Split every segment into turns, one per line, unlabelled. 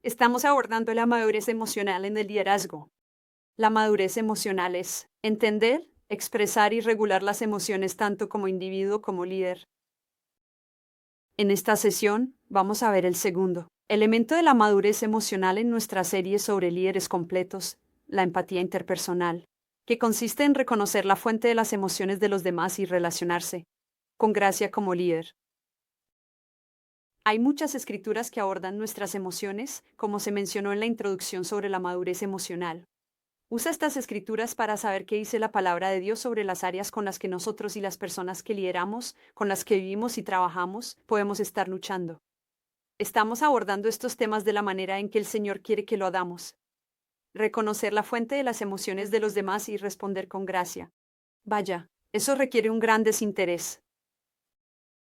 Estamos abordando la madurez emocional en el liderazgo. La madurez emocional es entender, expresar y regular las emociones tanto como individuo como líder. En esta sesión, vamos a ver el segundo elemento de la madurez emocional en nuestra serie sobre líderes completos, la empatía interpersonal, que consiste en reconocer la fuente de las emociones de los demás y relacionarse con gracia como líder. Hay muchas escrituras que abordan nuestras emociones, como se mencionó en la introducción sobre la madurez emocional. Usa estas escrituras para saber qué dice la palabra de Dios sobre las áreas con las que nosotros y las personas que lideramos, con las que vivimos y trabajamos, podemos estar luchando. Estamos abordando estos temas de la manera en que el Señor quiere que lo hagamos. Reconocer la fuente de las emociones de los demás y responder con gracia. Vaya, eso requiere un gran desinterés.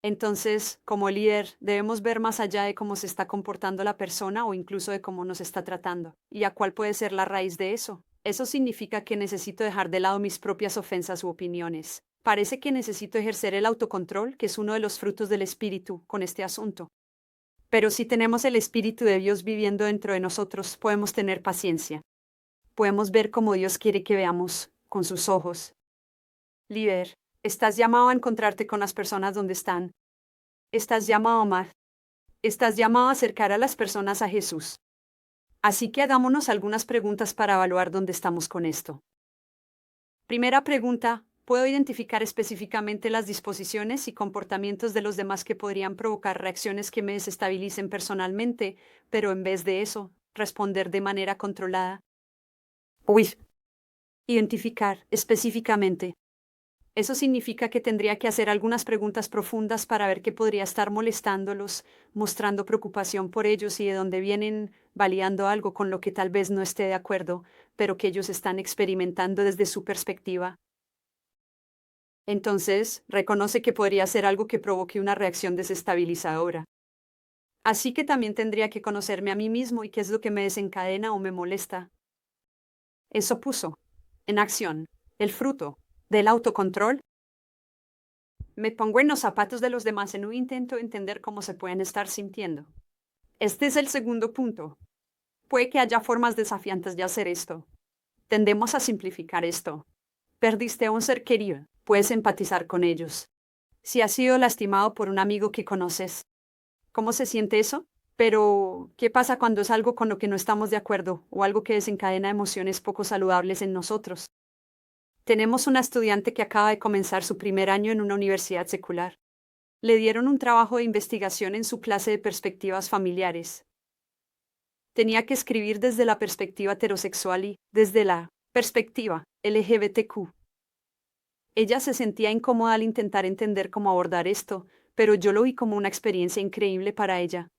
Entonces, como líder, debemos ver más allá de cómo se está comportando la persona o incluso de cómo nos está tratando. ¿Y a cuál puede ser la raíz de eso? Eso significa que necesito dejar de lado mis propias ofensas u opiniones. Parece que necesito ejercer el autocontrol, que es uno de los frutos del Espíritu, con este asunto. Pero si tenemos el Espíritu de Dios viviendo dentro de nosotros, podemos tener paciencia. Podemos ver como Dios quiere que veamos, con sus ojos. Líder, estás llamado a encontrarte con las personas donde están. Estás llamado a amar. Estás llamado a acercar a las personas a Jesús. Así que hagámonos algunas preguntas para evaluar dónde estamos con esto. Primera pregunta, ¿puedo identificar específicamente las disposiciones y comportamientos de los demás que podrían provocar reacciones que me desestabilicen personalmente, pero en vez de eso, responder de manera controlada? Uy. Identificar específicamente. Eso significa que tendría que hacer algunas preguntas profundas para ver qué podría estar molestándolos, mostrando preocupación por ellos y de dónde vienen, validando algo con lo que tal vez no esté de acuerdo, pero que ellos están experimentando desde su perspectiva. Entonces, reconoce que podría ser algo que provoque una reacción desestabilizadora. Así que también tendría que conocerme a mí mismo y qué es lo que me desencadena o me molesta. Eso puso en acción el fruto del autocontrol. Me pongo en los zapatos de los demás en un intento de entender cómo se pueden estar sintiendo. Este es el segundo punto. Puede que haya formas desafiantes de hacer esto. Tendemos a simplificar esto. Perdiste a un ser querido. Puedes empatizar con ellos. Si has sido lastimado por un amigo que conoces, ¿cómo se siente eso? Pero, ¿qué pasa cuando es algo con lo que no estamos de acuerdo o algo que desencadena emociones poco saludables en nosotros? Tenemos una estudiante que acaba de comenzar su primer año en una universidad secular. Le dieron un trabajo de investigación en su clase de perspectivas familiares. Tenía que escribir desde la perspectiva heterosexual y desde la perspectiva LGBTQ. Ella se sentía incómoda al intentar entender cómo abordar esto, pero yo lo vi como una experiencia increíble para ella.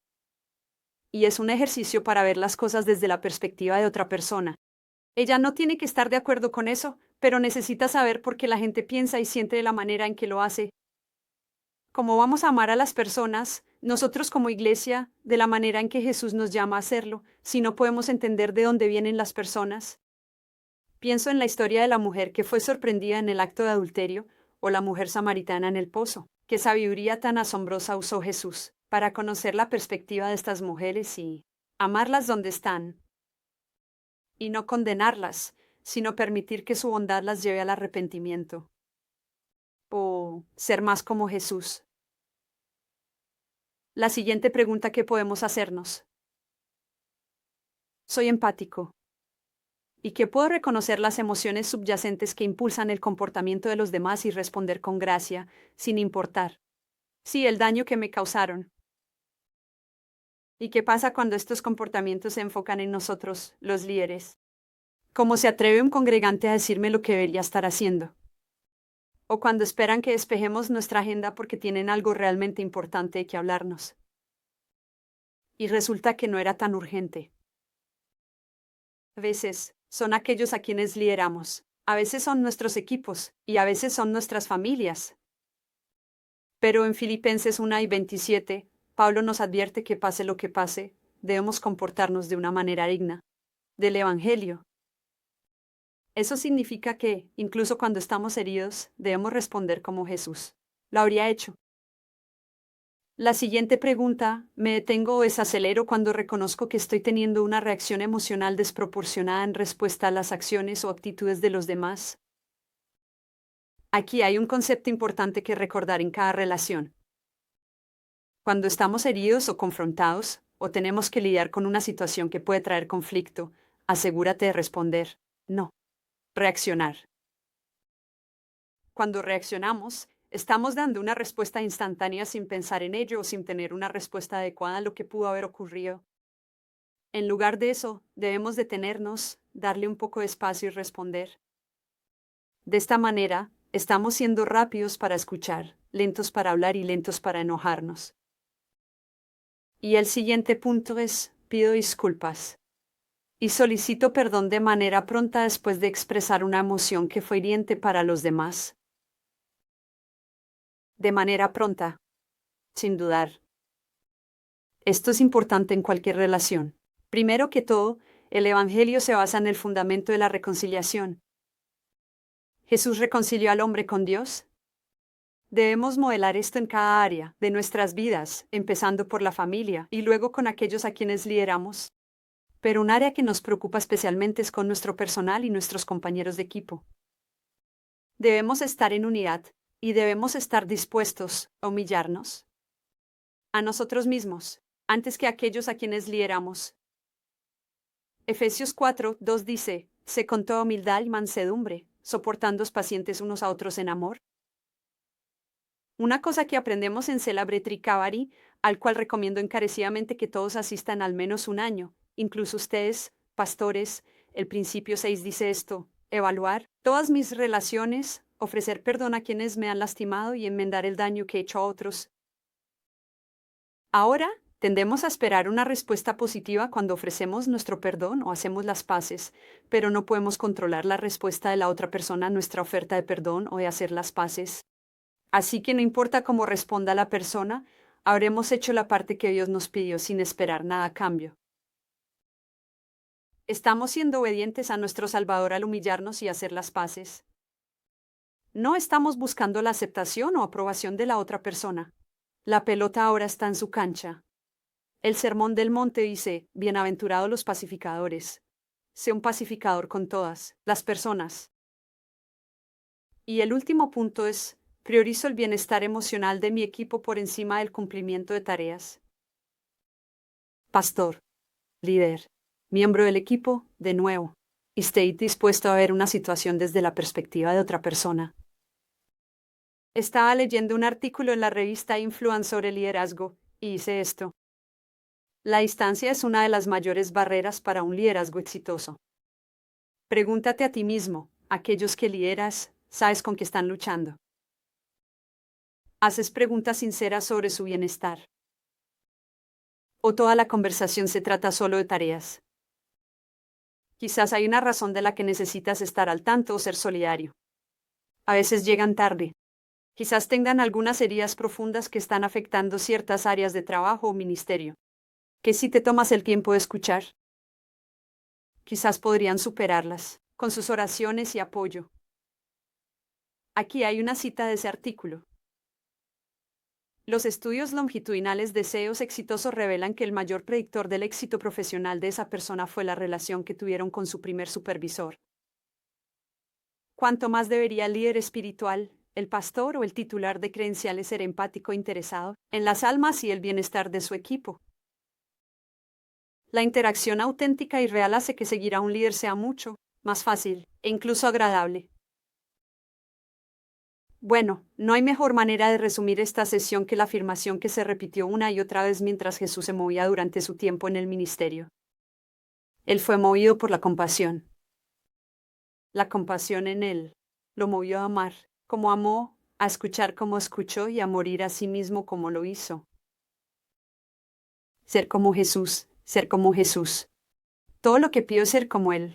Y es un ejercicio para ver las cosas desde la perspectiva de otra persona. Ella no tiene que estar de acuerdo con eso, pero necesita saber por qué la gente piensa y siente de la manera en que lo hace. ¿Cómo vamos a amar a las personas, nosotros como iglesia, de la manera en que Jesús nos llama a hacerlo, si no podemos entender de dónde vienen las personas? Pienso en la historia de la mujer que fue sorprendida en el acto de adulterio, o la mujer samaritana en el pozo. ¿Qué sabiduría tan asombrosa usó Jesús para conocer la perspectiva de estas mujeres y amarlas donde están? Y no condenarlas, sino permitir que su bondad las lleve al arrepentimiento. O ser más como Jesús. La siguiente pregunta que podemos hacernos. ¿Soy empático? ¿Y que puedo reconocer las emociones subyacentes que impulsan el comportamiento de los demás y responder con gracia, sin importar sí, el daño que me causaron? ¿Y qué pasa cuando estos comportamientos se enfocan en nosotros, los líderes? ¿Cómo se atreve un congregante a decirme lo que debería estar haciendo? ¿O cuando esperan que despejemos nuestra agenda porque tienen algo realmente importante de que hablarnos? Y resulta que no era tan urgente. A veces, son aquellos a quienes lideramos. A veces son nuestros equipos, y a veces son nuestras familias. Pero en Filipenses 1:27, Pablo nos advierte que pase lo que pase, debemos comportarnos de una manera digna del Evangelio. Eso significa que, incluso cuando estamos heridos, debemos responder como Jesús lo habría hecho. La siguiente pregunta, ¿me detengo o desacelero cuando reconozco que estoy teniendo una reacción emocional desproporcionada en respuesta a las acciones o actitudes de los demás? Aquí hay un concepto importante que recordar en cada relación. Cuando estamos heridos o confrontados, o tenemos que lidiar con una situación que puede traer conflicto, asegúrate de responder, no, reaccionar. Cuando reaccionamos, estamos dando una respuesta instantánea sin pensar en ello o sin tener una respuesta adecuada a lo que pudo haber ocurrido. En lugar de eso, debemos detenernos, darle un poco de espacio y responder. De esta manera, estamos siendo rápidos para escuchar, lentos para hablar y lentos para enojarnos. Y el siguiente punto es, pido disculpas. Y solicito perdón de manera pronta después de expresar una emoción que fue hiriente para los demás. De manera pronta, sin dudar. Esto es importante en cualquier relación. Primero que todo, el Evangelio se basa en el fundamento de la reconciliación. Jesús reconcilió al hombre con Dios. Debemos modelar esto en cada área de nuestras vidas, empezando por la familia y luego con aquellos a quienes lideramos. Pero un área que nos preocupa especialmente es con nuestro personal y nuestros compañeros de equipo. Debemos estar en unidad y debemos estar dispuestos a humillarnos a nosotros mismos, antes que a aquellos a quienes lideramos. Efesios 4:2 dice, sé con toda humildad y mansedumbre, soportándoos pacientes unos a otros en amor. Una cosa que aprendemos en Celebrity Cabaret, al cual recomiendo encarecidamente que todos asistan al menos un año, incluso ustedes, pastores, el principio 6 dice esto, evaluar todas mis relaciones, ofrecer perdón a quienes me han lastimado y enmendar el daño que he hecho a otros. Ahora, tendemos a esperar una respuesta positiva cuando ofrecemos nuestro perdón o hacemos las paces, pero no podemos controlar la respuesta de la otra persona a nuestra oferta de perdón o de hacer las paces. Así que no importa cómo responda la persona, habremos hecho la parte que Dios nos pidió sin esperar nada a cambio. Estamos siendo obedientes a nuestro Salvador al humillarnos y hacer las paces. No estamos buscando la aceptación o aprobación de la otra persona. La pelota ahora está en su cancha. El Sermón del Monte dice, bienaventurados los pacificadores. Sé un pacificador con todas las personas. Y el último punto es, priorizo el bienestar emocional de mi equipo por encima del cumplimiento de tareas. Pastor, líder, miembro del equipo, de nuevo, esté dispuesto a ver una situación desde la perspectiva de otra persona. Estaba leyendo un artículo en la revista Influence sobre liderazgo, y hice esto. La distancia es una de las mayores barreras para un liderazgo exitoso. Pregúntate a ti mismo, aquellos que lideras, ¿sabes con qué están luchando? ¿Haces preguntas sinceras sobre su bienestar? ¿O toda la conversación se trata solo de tareas? Quizás hay una razón de la que necesitas estar al tanto o ser solidario. A veces llegan tarde. Quizás tengan algunas heridas profundas que están afectando ciertas áreas de trabajo o ministerio. ¿Qué si te tomas el tiempo de escuchar? Quizás podrían superarlas, con sus oraciones y apoyo. Aquí hay una cita de ese artículo. Los estudios longitudinales de CEOs exitosos revelan que el mayor predictor del éxito profesional de esa persona fue la relación que tuvieron con su primer supervisor. ¿Cuánto más debería el líder espiritual, el pastor o el titular de credenciales ser empático e interesado en las almas y el bienestar de su equipo? La interacción auténtica y real hace que seguir a un líder sea mucho más fácil e incluso agradable. Bueno, no hay mejor manera de resumir esta sesión que la afirmación que se repitió una y otra vez mientras Jesús se movía durante su tiempo en el ministerio. Él fue movido por la compasión. La compasión en él lo movió a amar, como amó, a escuchar como escuchó y a morir a sí mismo como lo hizo. Ser como Jesús, ser como Jesús. Todo lo que pido es ser como Él.